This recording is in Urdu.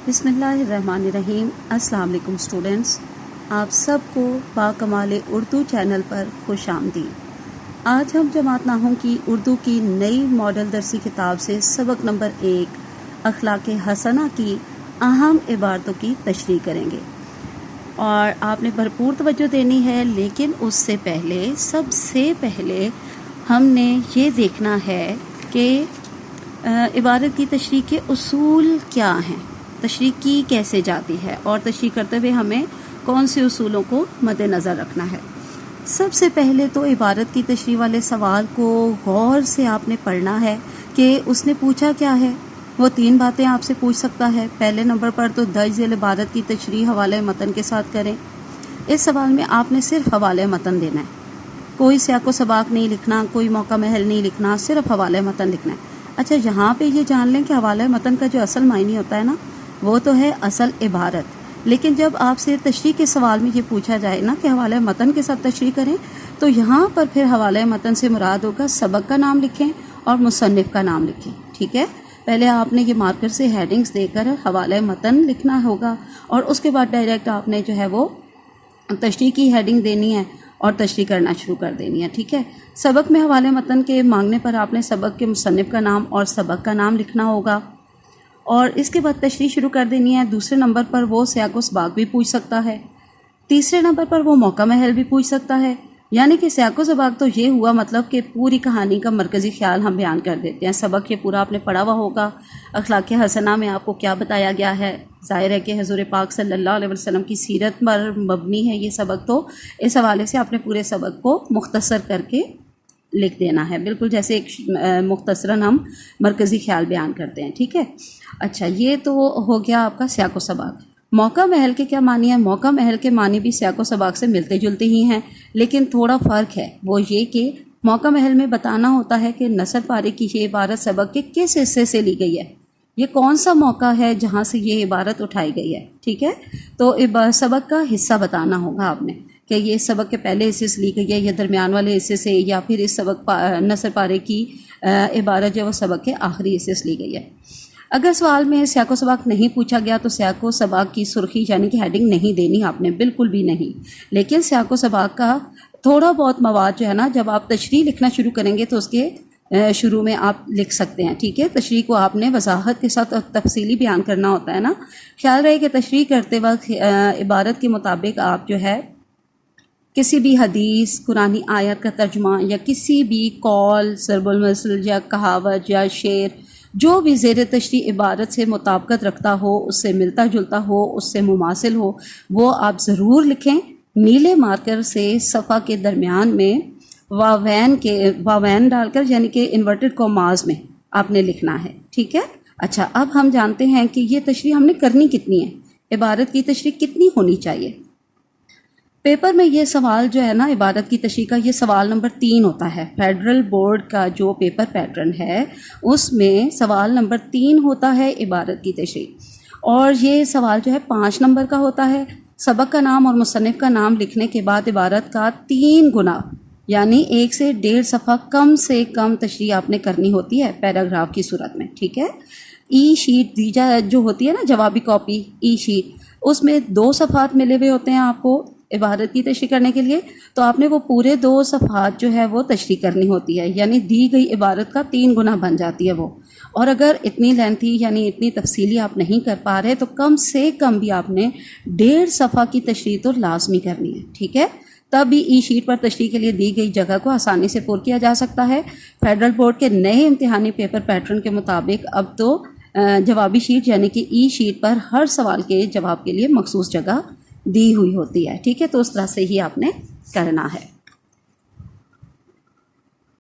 بسم اللہ الرحمن الرحیم۔ السلام علیکم اسٹوڈنٹس، آپ سب کو باکمال اردو چینل پر خوش آمدید۔ آج ہم جماعت ناہم کی اردو کی نئی ماڈل درسی کتاب سے سبق نمبر 1 اخلاق حسنہ کی اہم عبارتوں کی تشریح کریں گے، اور آپ نے بھرپور توجہ دینی ہے۔ لیکن اس سے پہلے سب سے پہلے ہم نے یہ دیکھنا ہے کہ عبارت کی تشریح کے اصول کیا ہیں، تشریح کی کیسے جاتی ہے، اور تشریح کرتے ہوئے ہمیں کون سے اصولوں کو مد نظر رکھنا ہے۔ سب سے پہلے تو عبارت کی تشریح والے سوال کو غور سے آپ نے پڑھنا ہے کہ اس نے پوچھا کیا ہے۔ وہ 3 باتیں آپ سے پوچھ سکتا ہے۔ پہلے نمبر پر تو درج ذیل عبارت کی تشریح حوالہ متن کے ساتھ کریں۔ اس سوال میں آپ نے صرف حوالہ متن دینا ہے، کوئی سیاق و سباق نہیں لکھنا، کوئی موقع محل نہیں لکھنا، صرف حوالہ متن لکھنا ہے۔ اچھا، یہاں پہ یہ جان لیں کہ حوالہ متن کا جو اصل معنی ہوتا ہے نا، وہ تو ہے اصل عبارت۔ لیکن جب آپ سے تشریح کے سوال میں یہ پوچھا جائے نا کہ حوالہ متن کے ساتھ تشریح کریں، تو یہاں پر پھر حوالہ متن سے مراد ہوگا سبق کا نام لکھیں اور مصنف کا نام لکھیں، ٹھیک ہے۔ پہلے آپ نے یہ مارکر سے ہیڈنگز دے کر حوالہ متن لکھنا ہوگا، اور اس کے بعد ڈائریکٹ آپ نے جو ہے وہ تشریح کی ہیڈنگ دینی ہے اور تشریح کرنا شروع کر دینی ہے، ٹھیک ہے۔ سبق میں حوالہ متن کے مانگنے پر آپ نے سبق کے مصنف کا نام اور سبق کا نام لکھنا ہوگا، اور اس کے بعد تشریح شروع کر دینی ہے۔ دوسرے نمبر پر وہ سیاق و سباق بھی پوچھ سکتا ہے، تیسرے نمبر پر وہ موقع محل بھی پوچھ سکتا ہے۔ یعنی کہ سیاق و سباق تو یہ ہوا مطلب کہ پوری کہانی کا مرکزی خیال ہم بیان کر دیتے ہیں۔ سبق یہ پورا آپ نے پڑھا ہوا ہوگا، اخلاق حسنہ میں آپ کو کیا بتایا گیا ہے۔ ظاہر ہے کہ حضور پاک صلی اللہ علیہ وسلم کی سیرت پر مبنی ہے یہ سبق، تو اس حوالے سے آپ نے پورے سبق کو مختصر کر کے لکھ دینا ہے، بالکل جیسے ایک مختصراً ہم مرکزی خیال بیان کرتے ہیں، ٹھیک ہے۔ اچھا، یہ تو ہو گیا آپ کا سیاق و سباق۔ موقع محل کے کیا معنی ہے؟ موقع محل کے معنی بھی سیاق و سباق سے ملتے جلتے ہی ہیں، لیکن تھوڑا فرق ہے۔ وہ یہ کہ موقع محل میں بتانا ہوتا ہے کہ نثر پارے کی یہ عبارت سبق کے کس حصے سے لی گئی ہے، یہ کون سا موقع ہے جہاں سے یہ عبارت اٹھائی گئی ہے، ٹھیک ہے۔ تو سبق کا حصہ بتانا ہوگا آپ نے کہ یہ سبق کے پہلے حصے سے لی گئی ہے، یا درمیان والے حصے سے، یا پھر اس سبق نثر پارے کی عبارت جو وہ سبق کے آخری حصے سے لی گئی ہے۔ اگر سوال میں سیاق و سباق نہیں پوچھا گیا تو سیاق و سباق کی سرخی یعنی کہ ہیڈنگ نہیں دینی آپ نے، بالکل بھی نہیں۔ لیکن سیاق و سباق کا تھوڑا بہت مواد جو ہے نا، جب آپ تشریح لکھنا شروع کریں گے تو اس کے شروع میں آپ لکھ سکتے ہیں، ٹھیک ہے۔ تشریح کو آپ نے وضاحت کے ساتھ تفصیلی بیان کرنا ہوتا ہے نا۔ خیال رہے کہ تشریح کرتے وقت عبارت کے مطابق آپ جو ہے کسی بھی حدیث، قرآنی آیت کا ترجمہ، یا کسی بھی قول، ضرب المثل یا کہاوت یا شعر، جو بھی زیر تشریح عبارت سے مطابقت رکھتا ہو، اس سے ملتا جلتا ہو، اس سے مماثل ہو، وہ آپ ضرور لکھیں۔ نیلے مارکر سے صفحہ کے درمیان میں واوین ڈال کر، یعنی کہ انورٹڈ کوماز میں آپ نے لکھنا ہے، ٹھیک ہے۔ اچھا، اب ہم جانتے ہیں کہ یہ تشریح ہم نے کرنی کتنی ہے، عبارت کی تشریح کتنی ہونی چاہیے۔ پیپر میں یہ سوال جو ہے نا عبارت کی تشریح کا، یہ سوال نمبر 3 ہوتا ہے۔ فیڈرل بورڈ کا جو پیپر پیٹرن ہے اس میں سوال نمبر 3 ہوتا ہے عبارت کی تشریح، اور یہ سوال جو ہے 5 نمبر کا ہوتا ہے۔ سبق کا نام اور مصنف کا نام لکھنے کے بعد عبارت کا 3 گنا یعنی 1 سے 1.5 صفحہ کم سے کم تشریح آپ نے کرنی ہوتی ہے پیراگراف کی صورت میں، ٹھیک ہے۔ ای شیٹ جو ہوتی ہے نا، جوابی کاپی ای شیٹ، اس میں 2 صفحات ملے ہوئے ہوتے ہیں آپ کو عبارت کی تشریح کرنے کے لیے، تو آپ نے وہ پورے 2 صفحات جو ہے وہ تشریح کرنی ہوتی ہے، یعنی دی گئی عبارت کا 3 گنا بن جاتی ہے وہ۔ اور اگر اتنی لینتھی یعنی اتنی تفصیلی آپ نہیں کر پا رہے تو کم سے کم بھی آپ نے 1.5 صفحہ کی تشریح تو لازمی کرنی ہے، ٹھیک ہے۔ تب بھی ای شیٹ پر تشریح کے لیے دی گئی جگہ کو آسانی سے پر کیا جا سکتا ہے۔ فیڈرل بورڈ کے نئے امتحانی پیپر پیٹرن کے مطابق اب تو جوابی شیٹ یعنی کہ ای شیٹ پر ہر سوال کے جواب کے لیے مخصوص جگہ دی ہوئی ہوتی ہے، ٹھیک ہے۔ تو اس طرح سے ہی آپ نے کرنا ہے۔